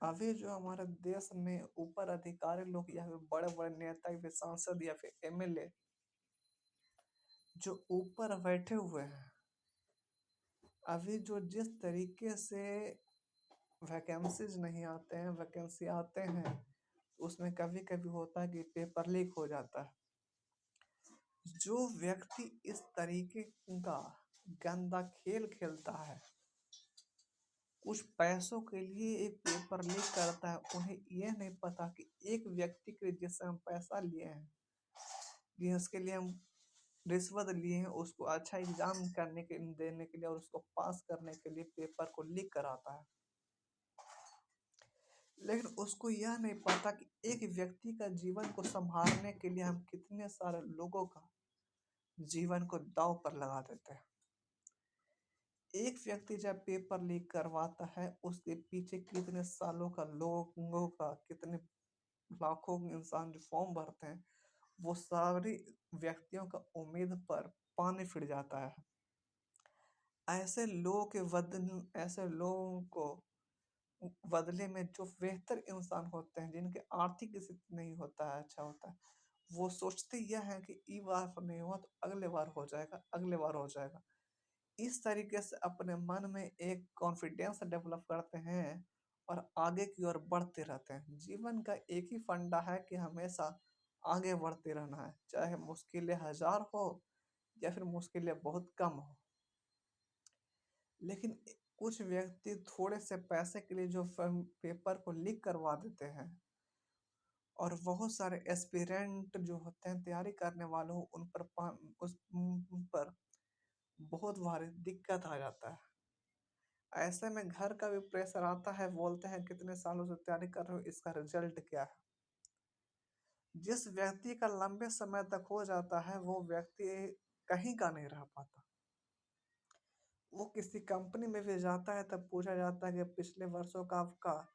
अभी जो हमारे देश में ऊपर अधिकारी लोग या फिर बड़े-बड़े नेता या फिर सांसद या फिर एमएलए जो ऊपर बैठे हुए हैं, अभी जो जिस तरीके से वैकेंसीज़ नहीं आते हैं, वैकेंसी आते हैं, उसमें कभी-कभी होता है कि पेपर लीक हो जाता है। जो व्यक्ति इस तरीके का गंदा खेल खेलता है, कुछ पैसों के लिए एक पेपर लीक करता है, उन्हें ये नहीं पता कि एक व्यक्ति के जिससे हम पैसा लिए हैं, जिसके लिए हम रिश्वत लिए हैं, उसको अच्छा एग्जाम करने के देने के लिए और उसको पास करने के लिए पेपर को लीक कराता है। लेकिन उसको यह नहीं पता कि एक व्यक्ति का जीवन को संभालने के लिए हम कितने सारे लोगों का जीवन को दांव पर लगा देते हैं। एक व्यक्ति जब पेपर लीक करवाता है, उसके पीछे कितने सालों का लोगों का, कितने लाखों इंसान जो फॉर्म भरते हैं, वो सारे व्यक्तियों का उम्मीद पर पानी फिर जाता है। ऐसे लोगों को बदले में जो बेहतर इंसान होते हैं, जिनके आर्थिक स्थिति नहीं होता है अच्छा होता है, वो सोचते यह है कि ई बार नहीं हुआ तो अगले बार हो जाएगा, अगले बार हो जाएगा। इस तरीके से अपने मन में एक कॉन्फिडेंस डेवलप करते हैं और आगे की ओर बढ़ते रहते हैं। जीवन का एक ही फंडा है कि हमेशा आगे बढ़ते रहना है, चाहे मुश्किलें हजार हो या फिर मुश्किलें बहुत कम हो। लेकिन कुछ व्यक्ति थोड़े से पैसे के लिए जो पेपर को लीक करवा देते हैं और बहुत सारे एस्पिरेंट जो होते हैं, तैयारी करने वालों, उन पर बहुत भारी दिक्कत आ जाता है। ऐसे में घर का भी प्रेशर आता है, बोलते हैं कितने सालों से तैयारी कर रहे हो, इसका रिजल्ट क्या है। जिस व्यक्ति का लंबे समय तक हो जाता है, वो व्यक्ति कहीं का नहीं रह पाता। वो किसी कंपनी में भी जाता है, तब पूछा जाता है कि पिछले वर्षों का आपका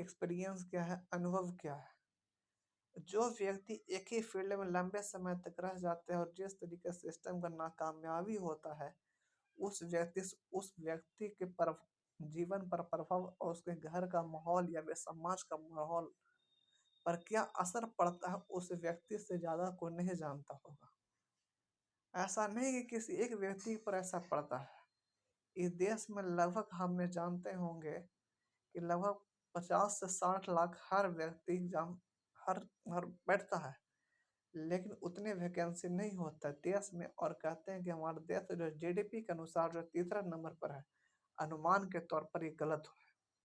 एक्सपीरियंस क्या है, अनुभव क्या है। जो व्यक्ति एक ही फील्ड में लंबे समय तक रह जाते हैं और जिस तरीके से सिस्टम का नाकामयाबी होता है, उस व्यक्ति के जीवन पर प्रभाव और उसके घर का माहौल या फिर समाज का माहौल पर क्या असर पड़ता है, उस व्यक्ति से ज्यादा कोई नहीं जानता होगा। ऐसा नहीं कि किसी एक व्यक्ति पर ऐसा पड़ता है। इस देश में लगभग हमें जानते होंगे कि लगभग 50 से 60 लाख हर व्यक्ति एग्जाम हर हर बैठता है, लेकिन उतने वैकेंसी नहीं होता है देश में। और कहते हैं कि हमारा देश जो जीडीपी के अनुसार जो तीसरा नंबर पर है, अनुमान के तौर पर ये गलत है।